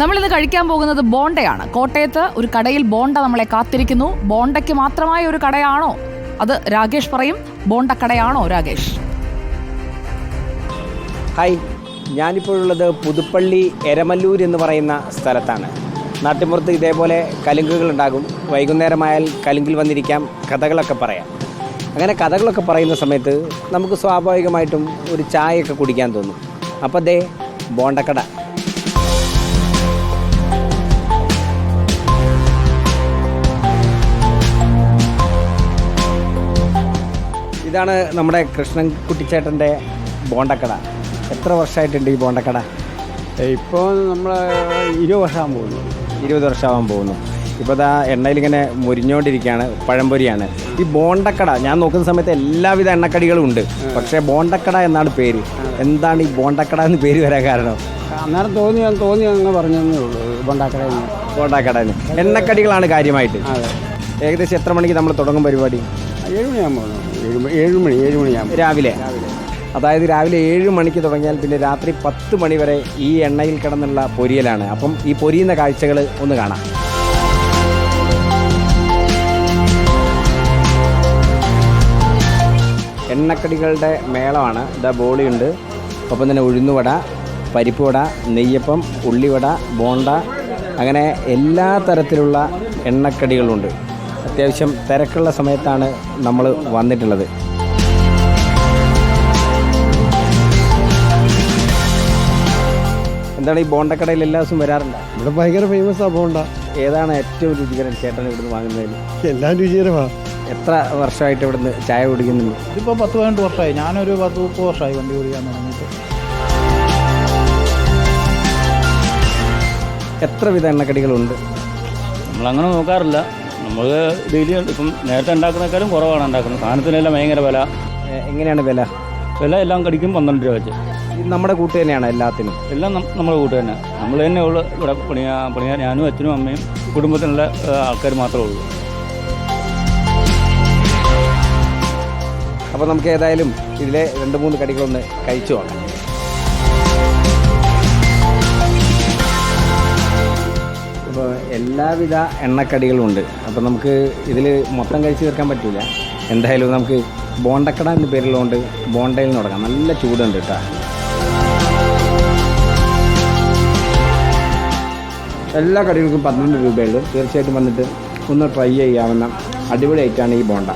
നമ്മളിന്ന് കഴിക്കാൻ പോകുന്നത് ബോണ്ടയാണ്. കോട്ടയത്ത് ഒരു കടയിൽ ബോണ്ട നമ്മളെ കാത്തിരിക്കുന്നു. ബോണ്ടയ്ക്ക് മാത്രമായ ഒരു കടയാണോ? അത് രാകേഷ് പറയും. ബോണ്ടക്കടയാണോ രാകേഷ്? ഹായ്, ഞാനിപ്പോഴുള്ളത് പുതുപ്പള്ളി എരമല്ലൂർ എന്ന് പറയുന്ന സ്ഥലത്താണ്. നാട്ടിൻപുറത്ത് ഇതേപോലെ കലുങ്കുകളുണ്ടാകും. വൈകുന്നേരമായാൽ കലുങ്കിൽ വന്നിരിക്കാം, കഥകളൊക്കെ പറയാം. അങ്ങനെ കഥകളൊക്കെ പറയുന്ന സമയത്ത് നമുക്ക് സ്വാഭാവികമായിട്ടും ഒരു ചായയൊക്കെ കുടിക്കാൻ തോന്നും. അപ്പോൾ ദേ ബോണ്ടക്കട. ഇതാണ് നമ്മുടെ കൃഷ്ണൻകുട്ടിച്ചേട്ടൻ്റെ ബോണ്ടക്കട. എത്ര വർഷമായിട്ടുണ്ട് ഈ ബോണ്ടക്കട? ഇപ്പോൾ നമ്മൾ 20 വർഷമാകാൻ പോകുന്നു. 20 വർഷമാകാൻ പോകുന്നു. ഇപ്പോൾ ദാ എണ്ണയിലിങ്ങനെ മുരിഞ്ഞുകൊണ്ടിരിക്കുകയാണ്. പഴംപൊരിയാണ് ഈ ബോണ്ടക്കട. ഞാൻ നോക്കുന്ന സമയത്ത് എല്ലാവിധ എണ്ണക്കടികളും ഉണ്ട്, പക്ഷേ ബോണ്ടക്കട എന്നാണ് പേര്. എന്താണ് ഈ ബോണ്ടക്കട എന്ന് പേര് വരാൻ കാരണം? അന്നേരം തോന്നി അങ്ങ് പറഞ്ഞതേ ഉള്ളൂ. ബോണ്ടക്കട എണ്ണക്കടികളാണ് കാര്യമായിട്ട്. അതെ. ഏകദേശം എത്ര മണിക്ക് നമ്മൾ തുടങ്ങും പരിപാടി? 7 മണിയാകുമ്പോൾ 7 മണിയാകുമ്പോൾ രാവിലെ. അതായത് രാവിലെ 7 മണിക്ക് തുടങ്ങിയാൽ പിന്നെ രാത്രി 10 മണി വരെ ഈ എണ്ണയിൽ കിടന്നുള്ള പൊരിയലാണ്. അപ്പം ഈ പൊരിയുന്ന കാഴ്ചകൾ ഒന്ന് കാണാം. എണ്ണക്കടികളുടെ മേളമാണ്. ഇതാ ബോളിയുണ്ട്, ഒപ്പം തന്നെ ഉഴുന്നുവട, പരിപ്പുവട, നെയ്യപ്പം, ഉള്ളിവട, ബോണ്ട, അങ്ങനെ എല്ലാ തരത്തിലുള്ള എണ്ണക്കടികളുണ്ട്. അത്യാവശ്യം തിരക്കുള്ള സമയത്താണ് നമ്മൾ വന്നിട്ടുള്ളത്. എന്താണ് ഈ ബോണ്ടക്കടയിൽ എല്ലാ ദിവസവും വരാറുണ്ട്? ഇവിടെ ഭയങ്കര ഫേമസാണ് ബോണ്ട. ഏതാണ് ഏറ്റവും രുചികരം ചേട്ടൻ ഇവിടുന്ന് വാങ്ങുന്നതിൽ? എല്ലാം രുചികരമാണ്. എത്ര വർഷമായിട്ട് ഇവിടുന്ന് ചായ കുടിക്കുന്നുണ്ട്? ഇതിപ്പോൾ 10-12 വർഷമായി. ഞാനൊരു 10-30 വർഷമായി വണ്ടി കുടിക്കാൻ തുടങ്ങിയിട്ട്. എത്ര വിധ എണ്ണക്കടികളുണ്ട്? നമ്മളങ്ങനെ നോക്കാറില്ല. നമ്മൾ ഡെയിലി ഇപ്പം നേരത്തെ ഉണ്ടാക്കുന്നേക്കാളും കുറവാണ് ഉണ്ടാക്കുന്നത്. സാധനത്തിനെല്ലാം ഭയങ്കര വില. എങ്ങനെയാണ് വില? എല്ലാം കടിക്കും 12 രൂപ വെച്ച്. ഇത് നമ്മുടെ കൂട്ട് തന്നെയാണ് എല്ലാത്തിനും? എല്ലാം നമ്മുടെ കൂട്ട് തന്നെ. നമ്മൾ തന്നെ ഉള്ളു ഇവിടെ പണിയാൻ. ഞാനും അച്ഛനും അമ്മയും കുടുംബത്തിനുള്ള ആൾക്കാർ മാത്രമേ ഉള്ളൂ. അപ്പോൾ നമുക്ക് ഏതായാലും ഇതിലെ 2-3 കടികളൊന്ന് കഴിച്ചു നോക്കാം. അപ്പോൾ എല്ലാവിധ എണ്ണക്കടികളും ഉണ്ട്. അപ്പോൾ നമുക്ക് ഇതിൽ മൊത്തം കഴിച്ച് തീർക്കാൻ പറ്റില്ല. എന്തായാലും നമുക്ക് ബോണ്ടക്കട എന്ന പേരുള്ളതുകൊണ്ട് ബോണ്ടയിൽ നിന്ന് തുടങ്ങാം. നല്ല ചൂടുണ്ട് കേട്ടോ. എല്ലാ കടികൾക്കും 12 രൂപയുള്ളൂ. തീർച്ചയായിട്ടും വന്നിട്ട് ഒന്ന് ട്രൈ ചെയ്യാവുന്ന അടിപൊളി ഐറ്റമാണ് ഈ ബോണ്ട.